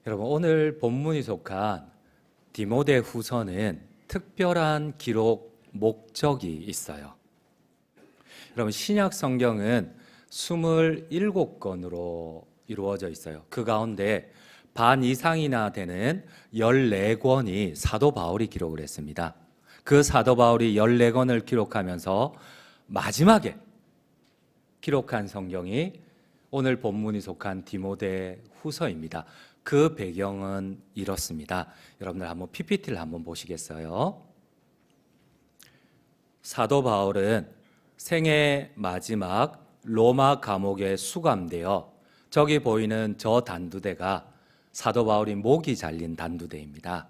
여러분, 오늘 본문이 속한 디모데후서는 특별한 기록 목적이 있어요. 여러분, 신약 성경은 27권으로 이루어져 있어요. 그 가운데 반 이상이나 되는 14권이 사도 바울이 기록을 했습니다. 그 사도 바울이 14권을 기록하면서 마지막에 기록한 성경이 오늘 본문이 속한 디모데후서입니다. 그 배경은 이렇습니다. 여러분들 한번 PPT를 한번 보시겠어요? 사도 바울은 생애 마지막 로마 감옥에 수감되어 저기 보이는 저 단두대가 사도 바울이 목이 잘린 단두대입니다.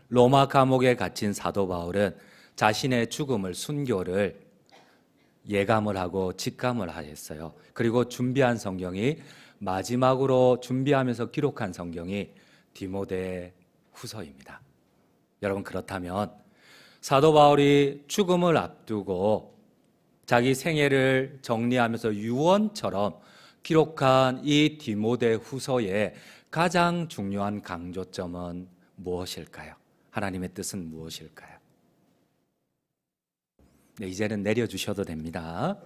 로마 감옥에 갇힌 사도 바울은 자신의 죽음을 순교를 예감을 하고 직감을 하였어요. 그리고 준비한 성경이 마지막으로 준비하면서 기록한 성경이 디모데후서입니다. 여러분, 그렇다면 사도 바울이 죽음을 앞두고 자기 생애를 정리하면서 유언처럼 기록한 이 디모데후서의 가장 중요한 강조점은 무엇일까요? 하나님의 뜻은 무엇일까요? 네, 이제는 내려주셔도 됩니다.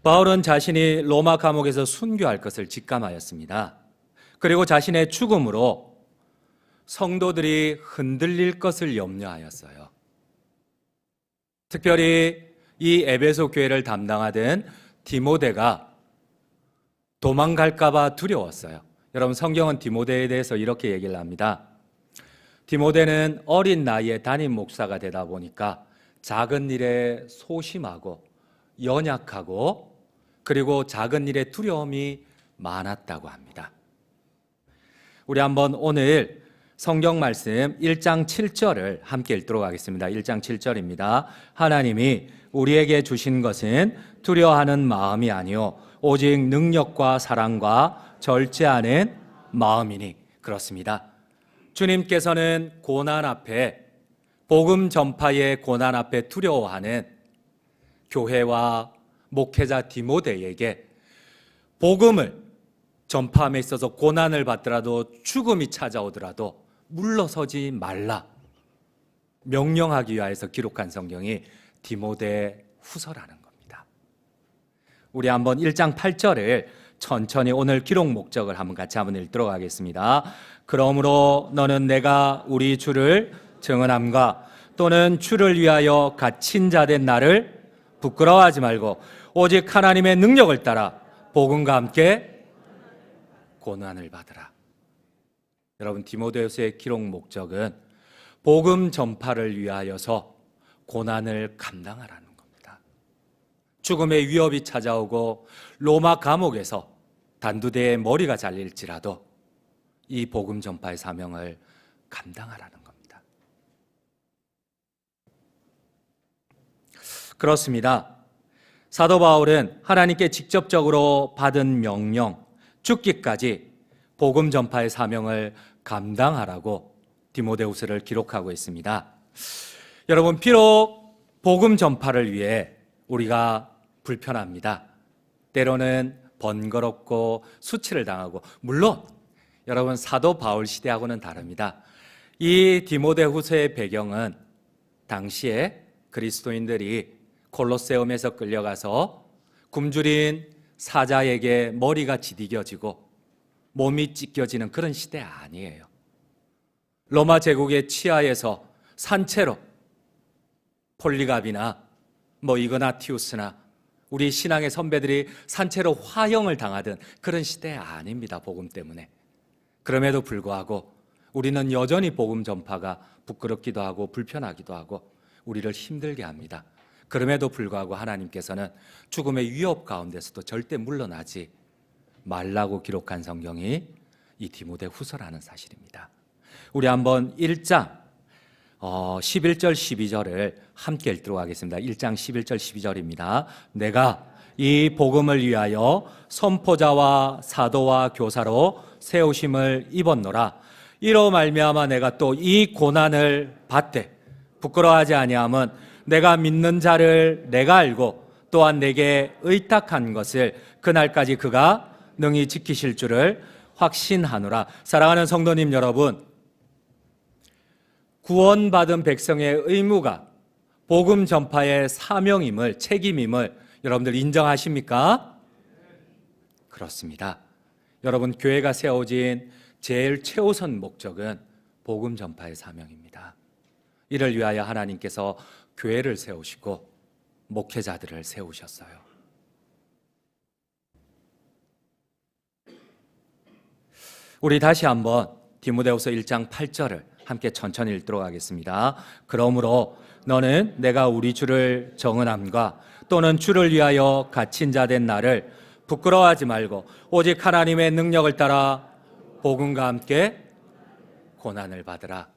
바울은 자신이 로마 감옥에서 순교할 것을 직감하였습니다. 그리고 자신의 죽음으로 성도들이 흔들릴 것을 염려하였어요. 특별히 이 에베소 교회를 담당하던 디모데가 도망갈까 봐 두려웠어요. 여러분, 성경은 디모데에 대해서 이렇게 얘기를 합니다. 디모데는 어린 나이에 담임 목사가 되다 보니까 작은 일에 소심하고 연약하고 그리고 작은 일에 두려움이 많았다고 합니다. 우리 한번 오늘 성경 말씀 1장 7절을 함께 읽도록 하겠습니다. 1장 7절입니다. 하나님이 우리에게 주신 것은 두려워하는 마음이 아니요 오직 능력과 사랑과 절제하는 마음이니. 그렇습니다. 주님께서는 고난 앞에, 복음 전파의 고난 앞에 두려워하는 교회와 목회자 디모데에게 복음을 전파함에 있어서 고난을 받더라도 죽음이 찾아오더라도 물러서지 말라 명령하기 위하여서 기록한 성경이 디모데후서라는 겁니다. 우리 한번 1장 8절을 천천히 오늘 기록 목적을 같이 한번 읽도록 하겠습니다. 그러므로 너는 내가 우리 주를 증언함과 또는 주를 위하여 갇힌 자 된 나를 부끄러워하지 말고 오직 하나님의 능력을 따라 복음과 함께 고난을 받으라. 여러분, 디모데후서의 기록 목적은 복음 전파를 위하여서 고난을 감당하라는 겁니다. 죽음의 위협이 찾아오고 로마 감옥에서 단두대에 머리가 잘릴지라도 이 복음 전파의 사명을 감당하라는 겁니다. 그렇습니다. 사도 바울은 하나님께 직접적으로 받은 명령, 죽기까지 복음 전파의 사명을 감당하라고 디모데후서를 기록하고 있습니다. 여러분, 비록 복음 전파를 위해 우리가 불편합니다. 때로는 번거롭고 수치를 당하고, 물론 여러분, 사도 바울 시대하고는 다릅니다. 이 디모데후서의 배경은 당시에 그리스도인들이 콜로세움에서 끌려가서 굶주린 사자에게 머리가 지디겨지고 몸이 찢겨지는 그런 시대 아니에요. 로마 제국의 치하에서 산채로 폴리갑이나 이그나티우스나 우리 신앙의 선배들이 산채로 화형을 당하던 그런 시대 아닙니다. 복음 때문에. 그럼에도 불구하고 우리는 여전히 복음 전파가 부끄럽기도 하고 불편하기도 하고 우리를 힘들게 합니다. 그럼에도 불구하고 하나님께서는 죽음의 위협 가운데서도 절대 물러나지 말라고 기록한 성경이 이 디모데후서라는 사실입니다. 우리 한번 1장 11절 12절을 함께 읽도록 하겠습니다. 1장 11절 12절입니다. 내가 이 복음을 위하여 선포자와 사도와 교사로 세우심을 입었노라. 이로 말미암아 내가 또 이 고난을 받되 부끄러워하지 아니함은 내가 믿는 자를 내가 알고 또한 내게 의탁한 것을 그날까지 그가 능히 지키실 줄을 확신하노라. 사랑하는 성도님 여러분, 구원받은 백성의 의무가 복음 전파의 사명임을, 책임임을 여러분들 인정하십니까? 그렇습니다. 여러분, 교회가 세워진 제일 최우선 목적은 복음 전파의 사명입니다. 이를 위하여 하나님께서 교회를 세우시고 목회자들을 세우셨어요. 우리 다시 한번 디모데후서 1장 8절을 함께 천천히 읽도록 하겠습니다. 그러므로 너는 내가 우리 주를 정은함과 또는 주를 위하여 갇힌 자 된 나를 부끄러워하지 말고 오직 하나님의 능력을 따라 복음과 함께 고난을 받으라.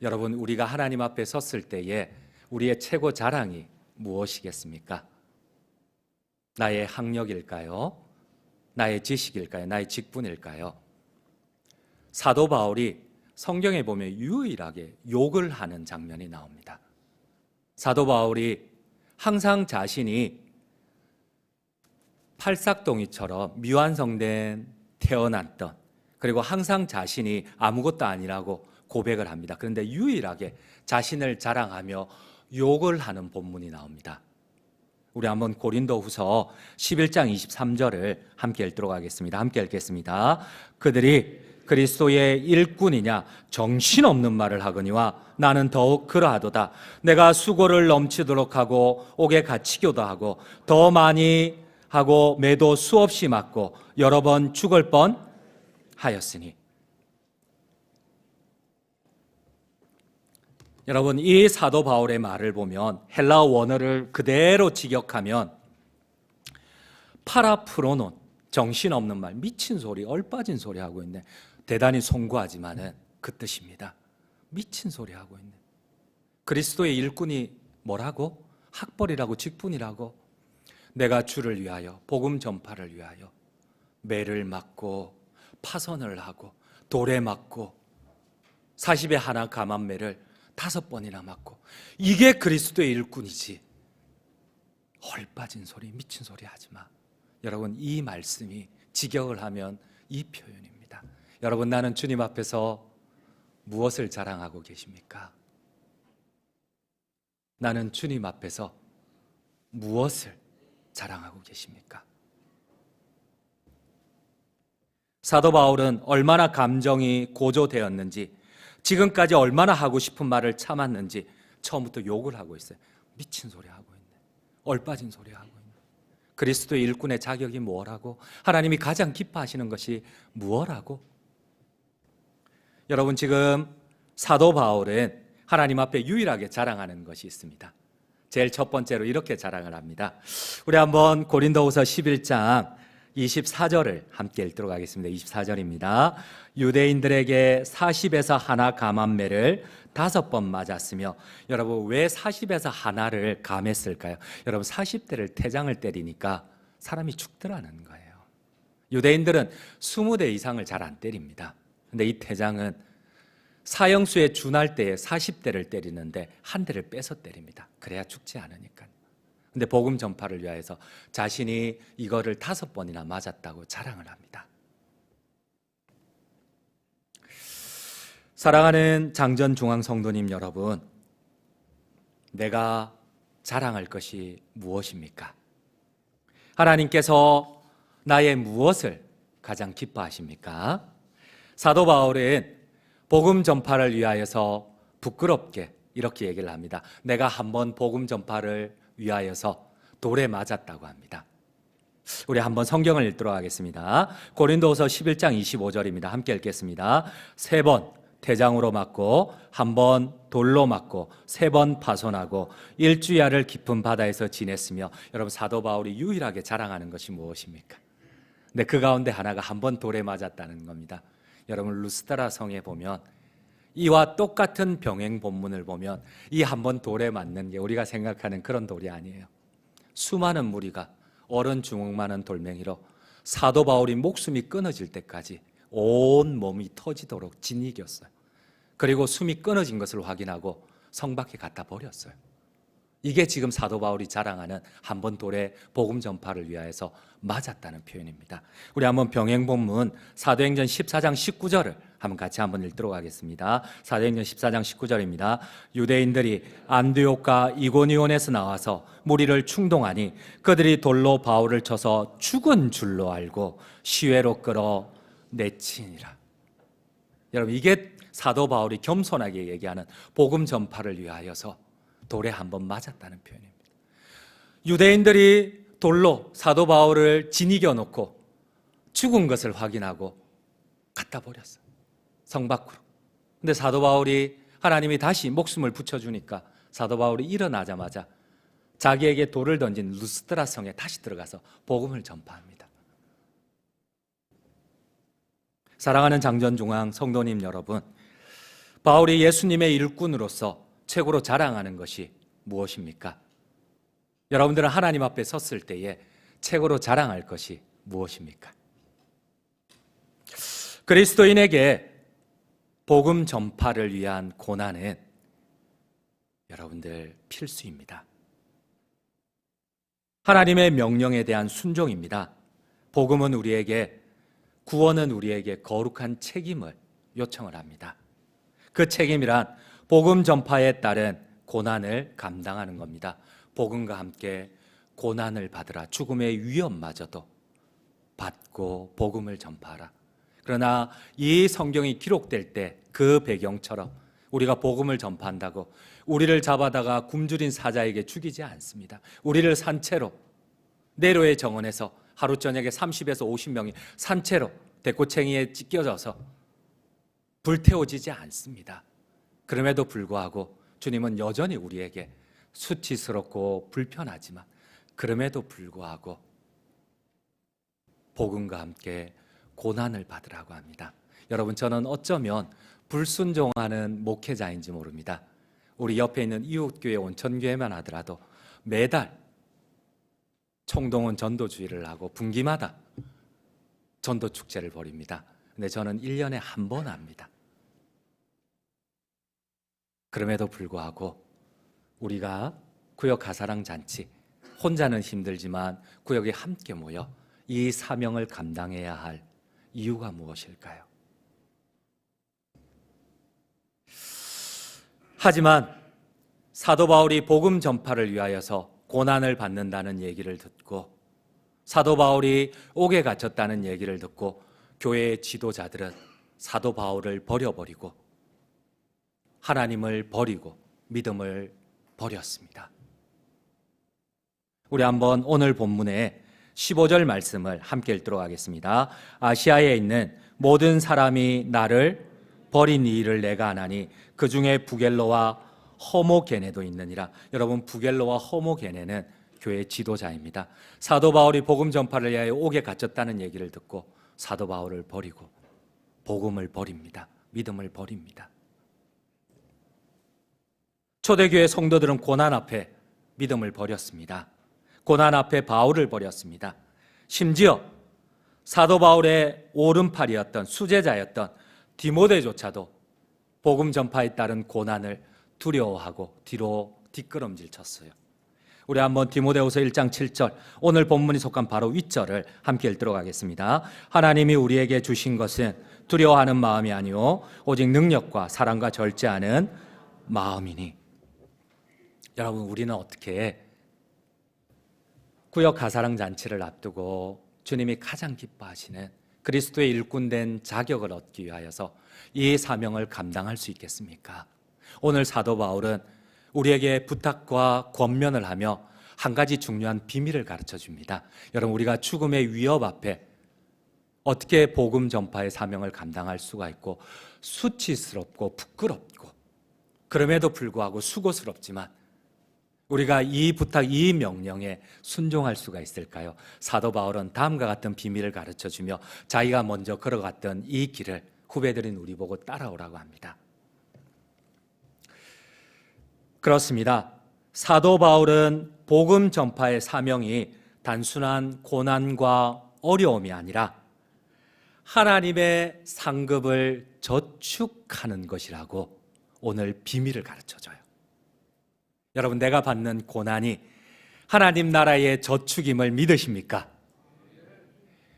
여러분, 우리가 하나님 앞에 섰을 때에 우리의 최고 자랑이 무엇이겠습니까? 나의 학력일까요? 나의 지식일까요? 나의 직분일까요? 사도 바울이 성경에 보면 유일하게 욕을 하는 장면이 나옵니다. 사도 바울이 항상 자신이 팔싹동이처럼 미완성된 태어났던, 그리고 항상 자신이 아무것도 아니라고 고백을 합니다. 그런데 유일하게 자신을 자랑하며 욕을 하는 본문이 나옵니다. 우리 한번 고린도후서 11장 23절을 함께 읽도록 하겠습니다. 함께 읽겠습니다. 그들이 그리스도의 일꾼이냐 정신없는 말을 하거니와 나는 더욱 그러하도다. 내가 수고를 넘치도록 하고 옥에 갇히기도 하고 더 많이 하고 매도 수없이 맞고 여러 번 죽을 뻔하였으니. 여러분, 이 사도 바울의 말을 보면 헬라어 원어를 그대로 직역하면 파라프로논, 정신없는 말, 미친 소리, 얼빠진 소리 하고 있네. 대단히 송구하지만은 그 뜻입니다. 미친 소리 하고 있네. 그리스도의 일꾼이 뭐라고? 학벌이라고, 직분이라고. 내가 주를 위하여, 복음 전파를 위하여 매를 맞고 파선을 하고 돌에 맞고 40에 하나 감한매를 5번이나 맞고, 이게 그리스도의 일꾼이지. 헐빠진 소리, 미친 소리 하지 마. 여러분, 이 말씀이 직역을 하면 이 표현입니다. 여러분, 나는 주님 앞에서 무엇을 자랑하고 계십니까? 나는 주님 앞에서 무엇을 자랑하고 계십니까? 사도 바울은 얼마나 감정이 고조되었는지, 지금까지 얼마나 하고 싶은 말을 참았는지 처음부터 욕을 하고 있어요. 미친 소리 하고 있네. 얼빠진 소리 하고 있네. 그리스도의 일꾼의 자격이 뭐라고? 하나님이 가장 기뻐하시는 것이 무엇라고? 여러분, 지금 사도 바울은 하나님 앞에 유일하게 자랑하는 것이 있습니다. 제일 첫 번째로 이렇게 자랑을 합니다. 우리 한번 고린도후서 11장 24절을 함께 읽도록 하겠습니다. 24절입니다. 유대인들에게 40에서 하나 감한매를 5번 맞았으며. 여러분, 왜 40에서 하나를 감했을까요? 여러분, 40대를 태장을 때리니까 사람이 죽더라는 거예요. 유대인들은 20대 이상을 잘 안 때립니다. 근데 이 태장은 사형수에 준할 때에 40대를 때리는데 한 대를 빼서 때립니다. 그래야 죽지 않으니까. 근데 복음 전파를 위하여서 자신이 이거를 5번이나 맞았다고 자랑을 합니다. 사랑하는 장전 중앙 성도님 여러분, 내가 자랑할 것이 무엇입니까? 하나님께서 나의 무엇을 가장 기뻐하십니까? 사도 바울은 복음 전파를 위하여서 부끄럽게 이렇게 얘기를 합니다. 내가 한번 복음 전파를 위하여서 돌에 맞았다고 합니다. 우리 한번 성경을 읽도록 하겠습니다. 고린도후서 11장 25절입니다. 함께 읽겠습니다. 3번 태장으로 맞고, 1번 돌로 맞고, 3번 파손하고, 일주야를 깊은 바다에서 지냈으며. 여러분, 사도 바울이 유일하게 자랑하는 것이 무엇입니까? 근데 그 가운데 하나가 1번 돌에 맞았다는 겁니다. 여러분, 루스드라 성에 보면 이와 똑같은 병행 본문을 보면 이 1번 돌에 맞는 게 우리가 생각하는 그런 돌이 아니에요. 수많은 무리가 어른 주먹만한 돌멩이로 사도 바울이 목숨이 끊어질 때까지 온 몸이 터지도록 짓이겼어요. 그리고 숨이 끊어진 것을 확인하고 성 밖에 갖다 버렸어요. 이게 지금 사도 바울이 자랑하는 한 번 돌에 복음 전파를 위하여서 맞았다는 표현입니다. 우리 한번 병행 본문 사도행전 14장 19절을 한번 같이 한번 읽도록 하겠습니다. 사도행전 14장 19절입니다. 유대인들이 안디옥과 이고니온에서 나와서 무리를 충동하니 그들이 돌로 바울을 쳐서 죽은 줄로 알고 시외로 끌어 내치니라. 여러분, 이게 사도 바울이 겸손하게 얘기하는 복음 전파를 위하여서 돌에 한번 맞았다는 표현입니다. 유대인들이 돌로 사도 바울을 지니겨 놓고 죽은 것을 확인하고 갖다 버렸어요. 성 밖으로. 근데 사도 바울이 하나님이 다시 목숨을 붙여주니까 사도 바울이 일어나자마자 자기에게 돌을 던진 루스드라 성에 다시 들어가서 복음을 전파합니다. 사랑하는 장전중앙 성도님 여러분, 바울이 예수님의 일꾼으로서 최고로 자랑하는 것이 무엇입니까? 여러분들은 하나님 앞에 섰을 때에 최고로 자랑할 것이 무엇입니까? 그리스도인에게 복음 전파를 위한 고난은 여러분들 필수입니다. 하나님의 명령에 대한 순종입니다. 복음은 우리에게, 구원은 우리에게 거룩한 책임을 요청을 합니다. 그 책임이란 복음 전파에 따른 고난을 감당하는 겁니다. 복음과 함께 고난을 받으라. 죽음의 위험마저도 받고 복음을 전파하라. 그러나 이 성경이 기록될 때 그 배경처럼 우리가 복음을 전파한다고 우리를 잡아다가 굶주린 사자에게 죽이지 않습니다. 우리를 산채로 네로의 정원에서 하루 저녁에 30에서 50명이 산채로 대꼬챙이에 찢겨져서 불태워지지 않습니다. 그럼에도 불구하고 주님은 여전히 우리에게 수치스럽고 불편하지만 그럼에도 불구하고 복음과 함께 고난을 받으라고 합니다. 여러분, 저는 어쩌면 불순종하는 목회자인지 모릅니다. 우리 옆에 있는 이웃교회 온천교회만 하더라도 매달 총동원 전도주의를 하고 분기마다 전도축제를 벌입니다. 근데 저는 1년에 한 번 합니다. 그럼에도 불구하고 우리가 구역 가사랑 잔치, 혼자는 힘들지만 구역에 함께 모여 이 사명을 감당해야 할 이유가 무엇일까요? 하지만 사도 바울이 복음 전파를 위하여서 고난을 받는다는 얘기를 듣고 사도 바울이 옥에 갇혔다는 얘기를 듣고 교회의 지도자들은 사도 바울을 버려버리고 하나님을 버리고 믿음을 버렸습니다. 우리 한번 오늘 본문의 15절 말씀을 함께 읽도록 하겠습니다. 아시아에 있는 모든 사람이 나를 버린 이 일을 내가 아나니 그 중에 부겔로와 허모게네도 있느니라. 여러분, 부겔로와 허모게네는 교회 지도자입니다. 사도 바울이 복음 전파를 위하여 옥에 갇혔다는 얘기를 듣고 사도 바울을 버리고 복음을 버립니다. 믿음을 버립니다. 초대교회 성도들은 고난 앞에 믿음을 버렸습니다. 고난 앞에 바울을 버렸습니다. 심지어 사도 바울의 오른팔이었던 수제자였던 디모데조차도 복음 전파에 따른 고난을 두려워하고 뒤로 뒷걸음질 쳤어요. 우리 한번 디모데후서 1장 7절, 오늘 본문이 속한 바로 윗절을 함께 읽도록 하겠습니다. 하나님이 우리에게 주신 것은 두려워하는 마음이 아니요 오직 능력과 사랑과 절제하는 마음이니. 여러분, 우리는 어떻게 구역 가사랑 잔치를 앞두고 주님이 가장 기뻐하시는 그리스도의 일꾼된 자격을 얻기 위하여서 이 사명을 감당할 수 있겠습니까? 오늘 사도 바울은 우리에게 부탁과 권면을 하며 한 가지 중요한 비밀을 가르쳐 줍니다. 여러분, 우리가 죽음의 위협 앞에 어떻게 복음 전파의 사명을 감당할 수가 있고 수치스럽고 부끄럽고 그럼에도 불구하고 수고스럽지만 우리가 이 부탁, 이 명령에 순종할 수가 있을까요? 사도 바울은 다음과 같은 비밀을 가르쳐주며 자기가 먼저 걸어갔던 이 길을 후배들인 우리 보고 따라오라고 합니다. 그렇습니다. 사도 바울은 복음 전파의 사명이 단순한 고난과 어려움이 아니라 하나님의 상급을 저축하는 것이라고 오늘 비밀을 가르쳐줘요. 여러분, 내가 받는 고난이 하나님 나라의 저축임을 믿으십니까?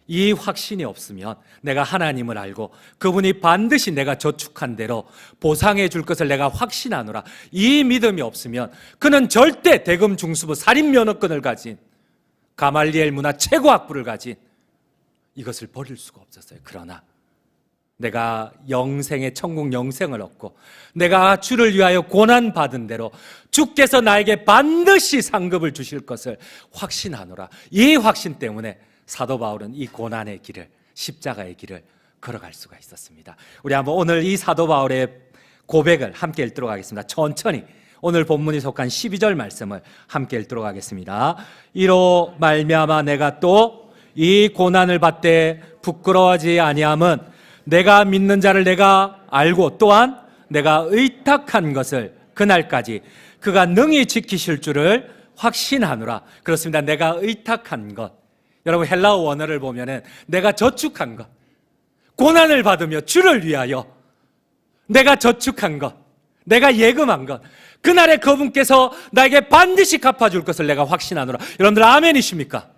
이 확신이 없으면 내가 하나님을 알고 그분이 반드시 내가 저축한 대로 보상해 줄 것을 내가 확신하노라, 이 믿음이 없으면 그는 절대 대검 중수부 살인 면허권을 가진 가말리엘 문화 최고 학부를 가진 이것을 버릴 수가 없었어요. 그러나 내가 영생의 천국 영생을 얻고 내가 주를 위하여 고난받은 대로 주께서 나에게 반드시 상급을 주실 것을 확신하노라, 이 확신 때문에 사도 바울은 이 고난의 길을, 십자가의 길을 걸어갈 수가 있었습니다. 우리 한번 오늘 이 사도 바울의 고백을 함께 읽도록 하겠습니다. 천천히 오늘 본문이 속한 12절 말씀을 함께 읽도록 하겠습니다. 이로 말미암아 내가 또 이 고난을 받되 부끄러워하지 아니함은 내가 믿는 자를 내가 알고 또한 내가 의탁한 것을 그날까지 그가 능히 지키실 줄을 확신하노라. 그렇습니다. 내가 의탁한 것, 여러분 헬라어 원어를 보면은 내가 저축한 것, 고난을 받으며 주를 위하여 내가 저축한 것, 내가 예금한 것, 그날에 그분께서 나에게 반드시 갚아줄 것을 내가 확신하노라. 여러분들 아멘이십니까?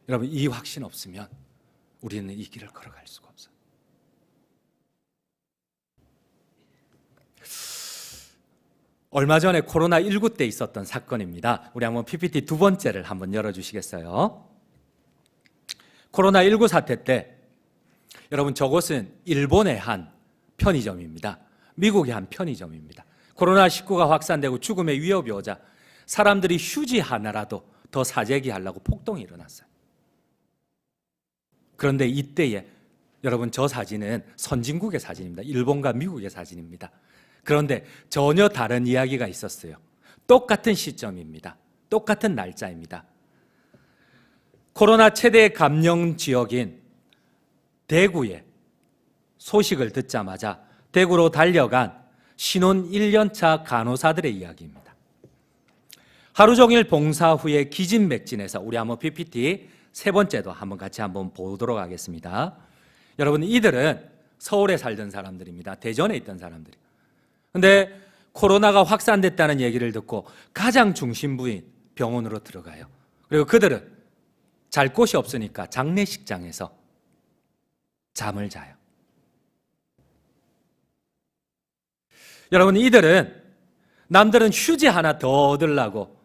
여러분, 이 확신 없으면 우리는 이 길을 걸어갈 수가 없어요. 얼마 전에 코로나19 때 있었던 사건입니다. 우리 한번 PPT 두 번째를 한번 열어주시겠어요? 코로나19 사태 때, 여러분 저곳은 일본의 한 편의점입니다. 미국의 한 편의점입니다. 코로나19가 확산되고 죽음의 위협이 오자 사람들이 휴지 하나라도 더 사재기 하려고 폭동이 일어났어요. 그런데 이때에 여러분, 저 사진은 선진국의 사진입니다. 일본과 미국의 사진입니다. 그런데 전혀 다른 이야기가 있었어요. 똑같은 시점입니다. 똑같은 날짜입니다. 코로나 최대 감염 지역인 대구에 소식을 듣자마자 대구로 달려간 신혼 1년차 간호사들의 이야기입니다. 하루 종일 봉사 후에 기진맥진해서, 우리 한번 PPT 세 번째도 한번 같이 한번 보도록 하겠습니다. 여러분, 이들은 서울에 살던 사람들입니다. 대전에 있던 사람들이. 근데 코로나가 확산됐다는 얘기를 듣고 가장 중심부인 병원으로 들어가요. 그리고 그들은 잘 곳이 없으니까 장례식장에서 잠을 자요. 여러분, 이들은 남들은 휴지 하나 더 얻으려고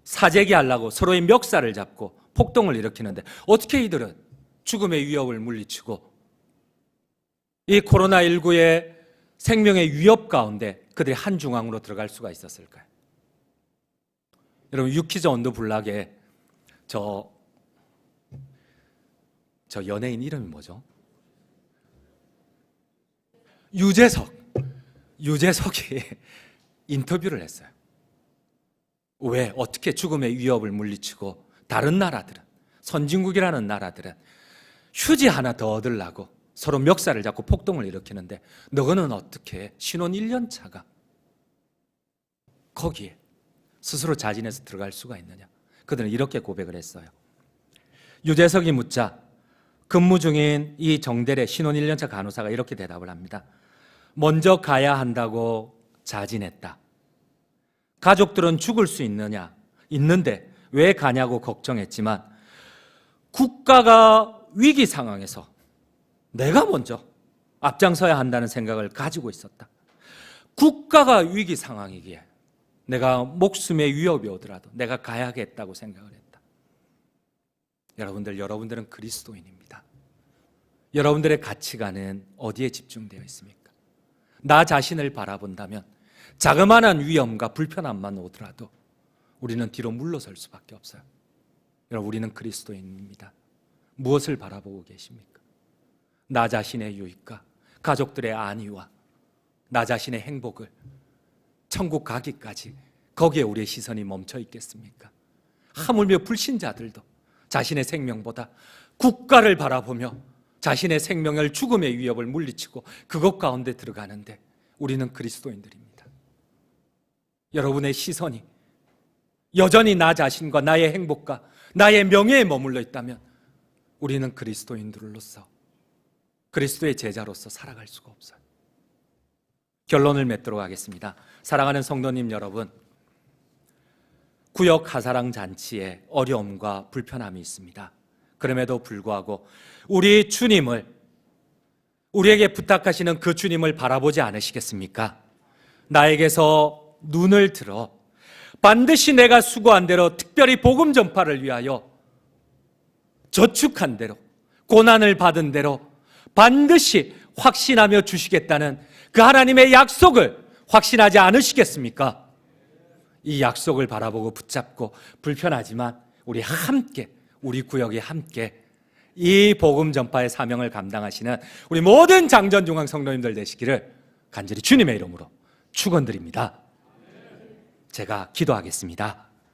사재기 하려고 서로의 멱살을 잡고 폭동을 일으키는데, 어떻게 이들은 죽음의 위협을 물리치고 이 코로나19의 생명의 위협 가운데 그들이 한 중앙으로 들어갈 수가 있었을까요? 여러분, 유키즈 언더 블락에 저 연예인 이름이 뭐죠? 유재석이 인터뷰를 했어요. 왜, 어떻게 죽음의 위협을 물리치고 다른 나라들은, 선진국이라는 나라들은 휴지 하나 더 얻으려고 서로 멱살을 잡고 폭동을 일으키는데 너희는 어떻게 신혼 1년 차가 거기에 스스로 자진해서 들어갈 수가 있느냐? 그들은 이렇게 고백을 했어요. 유재석이 묻자 근무 중인 이 정대래 신혼 1년 차 간호사가 이렇게 대답을 합니다. 먼저 가야 한다고 자진했다. 가족들은 죽을 수 있는데 왜 가냐고 걱정했지만 국가가 위기 상황에서 내가 먼저 앞장서야 한다는 생각을 가지고 있었다. 국가가 위기 상황이기에 내가 목숨의 위협이 오더라도 내가 가야겠다고 생각을 했다. 여러분들은 그리스도인입니다. 여러분들의 가치관은 어디에 집중되어 있습니까? 나 자신을 바라본다면 자그마한 위험과 불편함만 오더라도 우리는 뒤로 물러설 수밖에 없어요. 여러분, 우리는 그리스도인입니다. 무엇을 바라보고 계십니까? 나 자신의 유익과 가족들의 안위와 나 자신의 행복을, 천국 가기까지 거기에 우리의 시선이 멈춰 있겠습니까? 하물며 불신자들도 자신의 생명보다 국가를 바라보며 자신의 생명을 죽음의 위협을 물리치고 그것 가운데 들어가는데 우리는 그리스도인들입니다. 여러분의 시선이 여전히 나 자신과 나의 행복과 나의 명예에 머물러 있다면 우리는 그리스도인들로서, 그리스도의 제자로서 살아갈 수가 없어요. 결론을 맺도록 하겠습니다. 사랑하는 성도님 여러분, 구역 가사랑 잔치에 어려움과 불편함이 있습니다. 그럼에도 불구하고 우리 주님을, 우리에게 부탁하시는 그 주님을 바라보지 않으시겠습니까? 나에게서 눈을 들어 반드시 내가 수고한 대로, 특별히 복음 전파를 위하여 저축한 대로, 고난을 받은 대로 반드시 확신하며 주시겠다는 그 하나님의 약속을 확신하지 않으시겠습니까? 이 약속을 바라보고 붙잡고, 불편하지만 우리 함께, 우리 구역이 함께 이 복음 전파의 사명을 감당하시는 우리 모든 장전중앙 성도님들 되시기를 간절히 주님의 이름으로 축원드립니다. 제가 기도하겠습니다.